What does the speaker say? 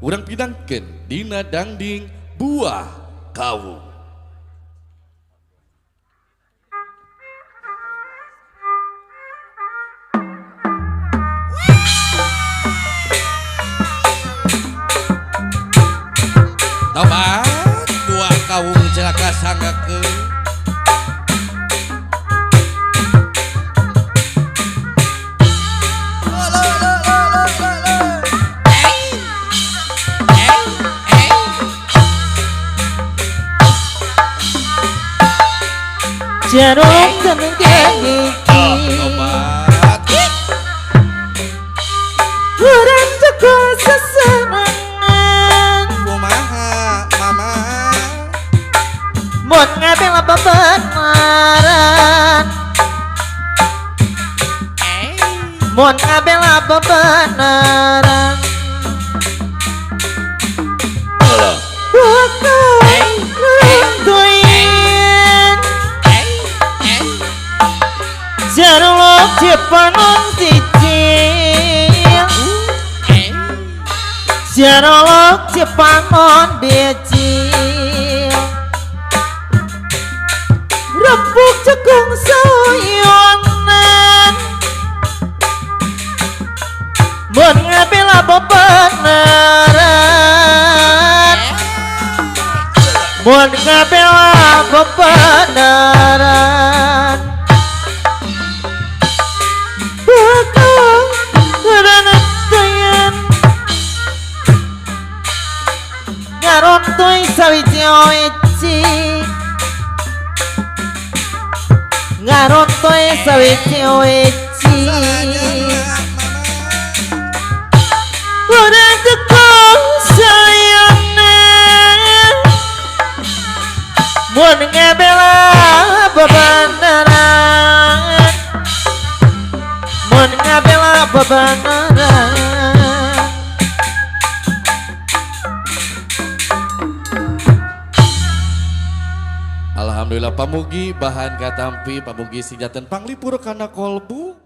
urang pidangkeun dina dangding buah kawung. Tobat buah kawung celaka sanggakeun. Jarum tenung gigi urang jago sesenengan Kumaha mama mun ngabela bebenaran mun ngabela bebenaran Jarulok jepanon cicil Jarulok jepanon becil Repuk jagung soyonan Mun ngabela bebenaran Mun ngabela bebenaran Ngarontoy sawiji oeci Ngarontoy sawiji oeci Urang tekong sayangan Mun ngabela bebenaran Mun ngabela bebenaran Alhamdulillah pamugi bahan katampi pamugi sinjatan panglipur kana kolbu.